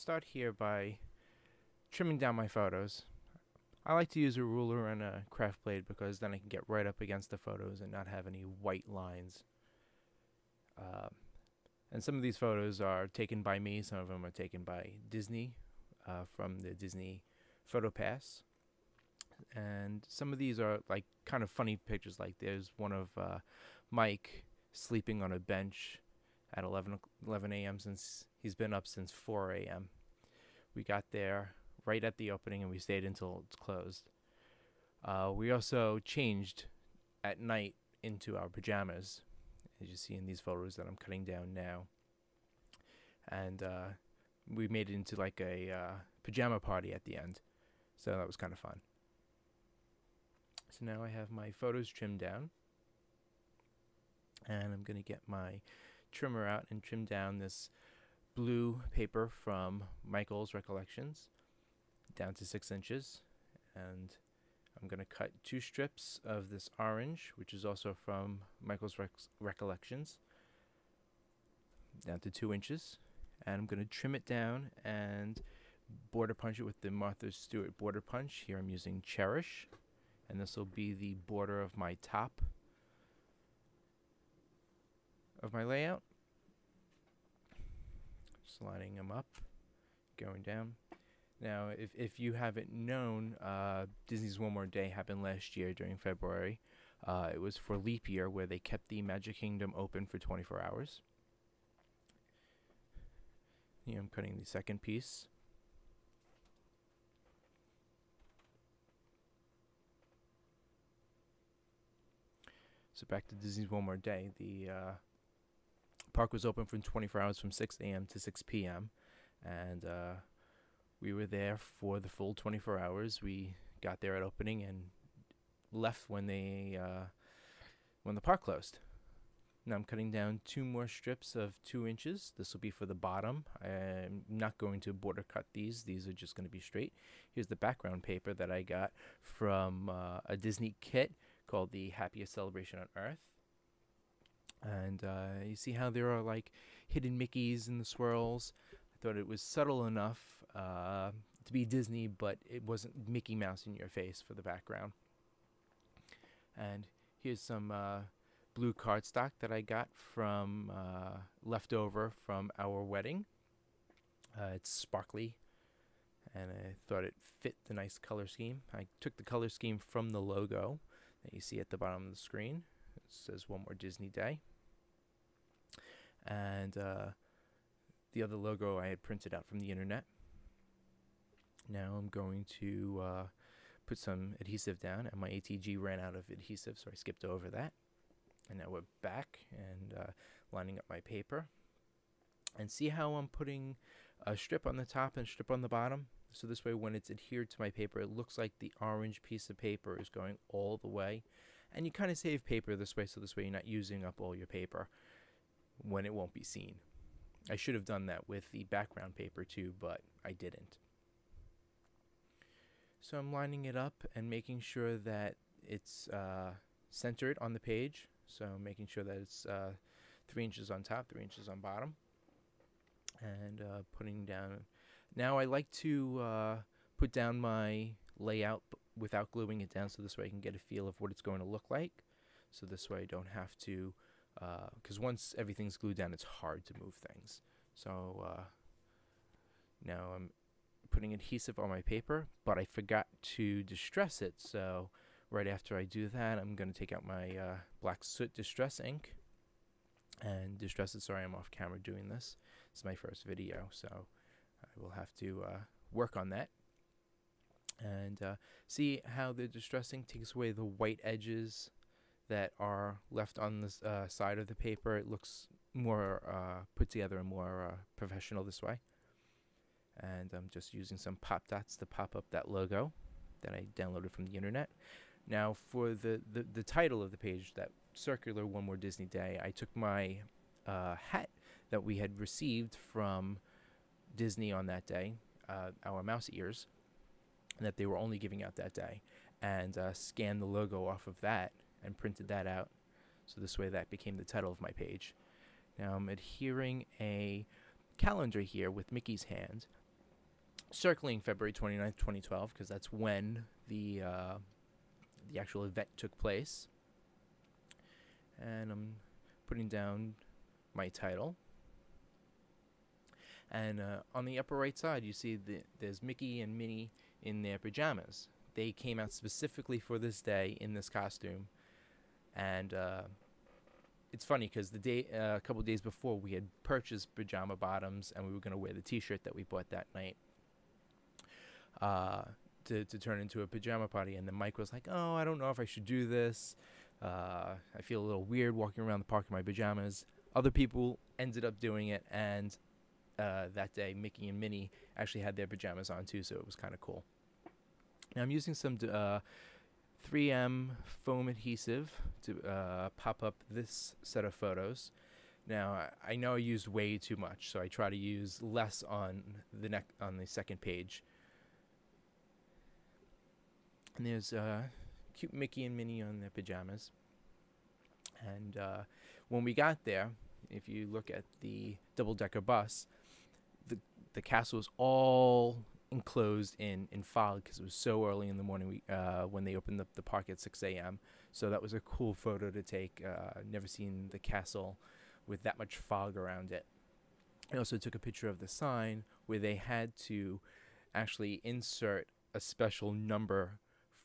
start here by trimming down my photos. I like to use a ruler and a craft blade because then I can get right up against the photos and not have any white lines. And some of these photos are taken by me, some of them are taken by Disney from the Disney Photo Pass. And some of these are like kind of funny pictures, like there's one of Mike sleeping on a bench at 11 a.m. since he's been up since 4 a.m. We got there right at the opening and we stayed until it's closed. We also changed at night into our pajamas, as you see in these photos that I'm cutting down now. And we made it into like a pajama party at the end. So that was kind of fun. So now I have my photos trimmed down. And I'm going to get my trimmer out and trim down this blue paper from Michael's Recollections down to 6 inches. And I'm going to cut 2 strips of this orange, which is also from Michael's Recollections, down to 2 inches. And I'm going to trim it down and border punch it with the Martha Stewart border punch. Here I'm using Cherish, and this will be the border of my top of my layout. Just lining them up, going down. Now, if you haven't known, Disney's One More Day happened last year during February. It was for leap year, where they kept the Magic Kingdom open for 24 hours. Here I'm cutting the second piece. So back to Disney's One More Day. The park was open for 24 hours from 6 a.m. to 6 p.m. And we were there for the full 24 hours. We got there at opening and left when the park closed. Now I'm cutting down 2 more strips of 2 inches. This will be for the bottom. I'm not going to border cut these. These are just going to be straight. Here's the background paper that I got from a Disney kit called the Happiest Celebration on Earth. And you see how there are like hidden Mickeys in the swirls. I thought it was subtle enough to be Disney, but it wasn't Mickey Mouse in your face for the background. And here's some blue cardstock that I got from leftover from our wedding. It's sparkly, and I thought it fit the nice color scheme. I took the color scheme from the logo that you see at the bottom of the screen. It says One More Disney Day. And the other logo I had printed out from the internet. Now I'm going to put some adhesive down, and my ATG ran out of adhesive, so I skipped over that. And now we're back and lining up my paper. And see how I'm putting a strip on the top and a strip on the bottom? So this way, when it's adhered to my paper, it looks like the orange piece of paper is going all the way. And you kind of save paper this way, so this way you're not using up all your paper when it won't be seen. I should have done that with the background paper too, but I didn't. So I'm lining it up and making sure that it's centered on the page. So making sure that it's 3 inches on top, 3 inches on bottom. And putting down... Now I like to put down my layout without gluing it down, so this way I can get a feel of what it's going to look like. So this way I don't have to... because once everything's glued down, it's hard to move things. So now I'm putting adhesive on my paper, but I forgot to distress it. So right after I do that, I'm going to take out my black soot distress ink and distress it. Sorry, I'm off camera doing this. It's my first video, so I will have to work on that. And see how the distressing takes away the white edges that are left on the side of the paper. It looks more put together and more professional this way. And I'm just using some pop dots to pop up that logo that I downloaded from the internet. Now for the title of the page, that circular One More Disney Day, I took my hat that we had received from Disney on that day, our mouse ears, that they were only giving out that day, and scanned the logo off of that and printed that out. So this way that became the title of my page. Now I'm adhering a calendar here with Mickey's hand, circling February 29th, 2012, because that's when the actual event took place. And I'm putting down my title. And on the upper right side, you see there's Mickey and Minnie in their pajamas. They came out specifically for this day in this costume. And it's funny because a couple days before, we had purchased pajama bottoms, and we were going to wear the T-shirt that we bought that night to turn into a pajama party. And then Mike was like, "Oh, I don't know if I should do this. I feel a little weird walking around the park in my pajamas." Other people ended up doing it, and that day, Mickey and Minnie actually had their pajamas on too, so it was kind of cool. Now I'm using some 3M foam adhesive to pop up this set of photos. Now I know I used way too much, so I try to use less on the second page. And there's cute Mickey and Minnie on their pajamas. And when we got there, if you look at the double-decker bus, the castle was all enclosed in fog because it was so early in the morning when they opened up the park at 6 a.m. So that was a cool photo to take. Never seen the castle with that much fog around it. I also took a picture of the sign where they had to actually insert a special number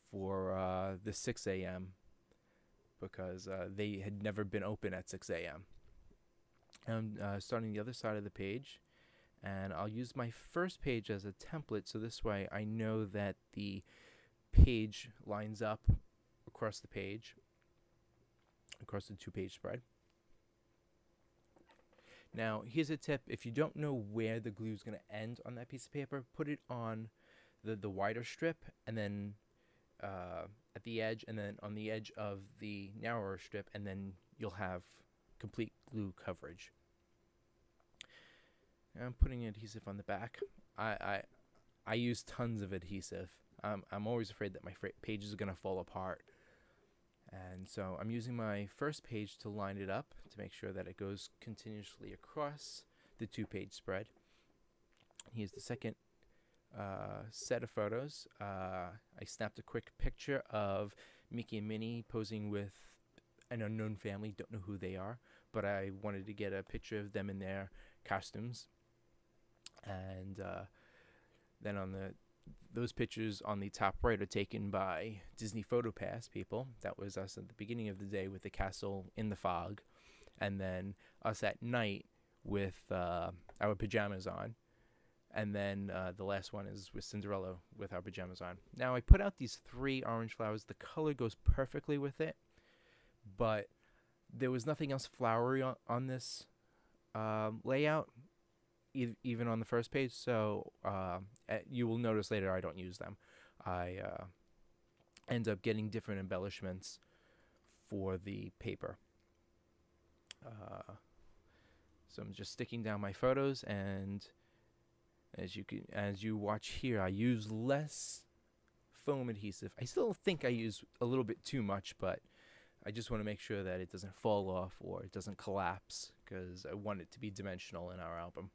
for the 6 a.m. because they had never been open at 6 a.m. I'm starting the other side of the page, and I'll use my first page as a template, so this way I know that the page lines up across the page, across the two-page spread. Now, here's a tip. If you don't know where the glue is going to end on that piece of paper, put it on the wider strip, and then at the edge, and then on the edge of the narrower strip, and then you'll have complete glue coverage. I'm putting adhesive on the back. I use tons of adhesive. I'm always afraid that my pages are going to fall apart. And so I'm using my first page to line it up to make sure that it goes continuously across the two-page spread. Here's the second set of photos. I snapped a quick picture of Mickey and Minnie posing with an unknown family. Don't know who they are, but I wanted to get a picture of them in their costumes. And then on those pictures on the top right are taken by Disney PhotoPass people. That was us at the beginning of the day with the castle in the fog, and then us at night with our pajamas on. And then the last one is with Cinderella with our pajamas on. Now I put out these 3 orange flowers. The color goes perfectly with it, but there was nothing else flowery on this layout, even on the first page. So you will notice later I don't use them. I end up getting different embellishments for the paper. So I'm just sticking down my photos, and as you watch here, I use less foam adhesive. I still think I use a little bit too much, but I just want to make sure that it doesn't fall off or it doesn't collapse, because I want it to be dimensional in our album.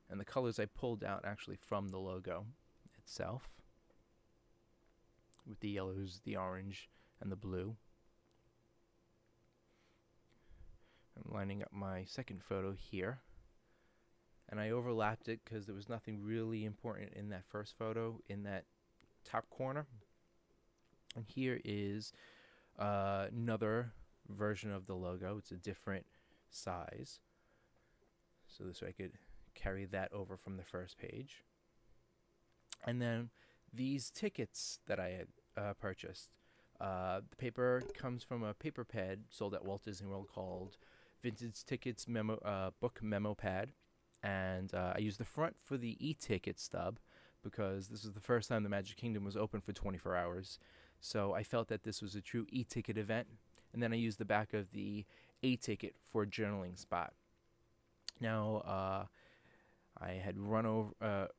And the colors I pulled out actually from the logo itself, with the yellows, the orange, and the blue. I'm lining up my second photo here, and I overlapped it because there was nothing really important in that first photo in that top corner. And here is another version of the logo. It's a different size, so this way I could carry that over from the first page. And then these tickets that I had purchased, the paper comes from a paper pad sold at Walt Disney World called Vintage Tickets Book Memo Pad, and I used the front for the e-ticket stub because this was the first time the Magic Kingdom was open for 24 hours. So I felt that this was a true e-ticket event, and then I used the back of the A-ticket for a journaling spot. Now I had run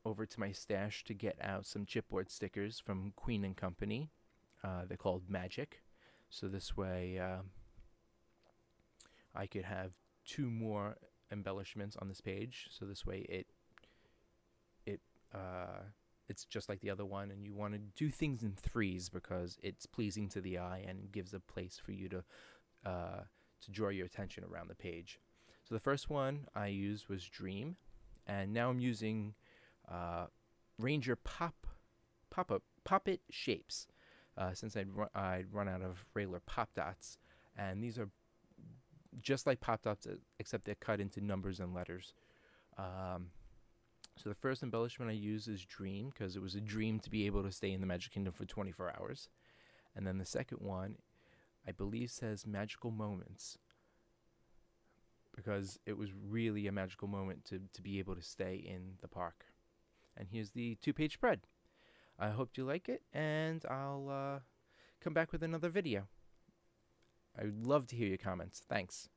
over to my stash to get out some chipboard stickers from Queen & Company. They're called Magic, so this way I could have 2 more embellishments on this page, so this way it's just like the other one, and you want to do things in 3s because it's pleasing to the eye and gives a place for you to draw your attention around the page. So the first one I used was Dream, and now I'm using Ranger Pop-It shapes, since I'd run out of regular pop dots, and these are just like pop dots, except they're cut into numbers and letters. So the first embellishment I use is Dream, because it was a dream to be able to stay in the Magic Kingdom for 24 hours. And then the second one, I believe, says Magical Moments, because it was really a magical moment to be able to stay in the park. And here's the 2-page spread. I hope you like it, and I'll come back with another video. I would love to hear your comments. Thanks.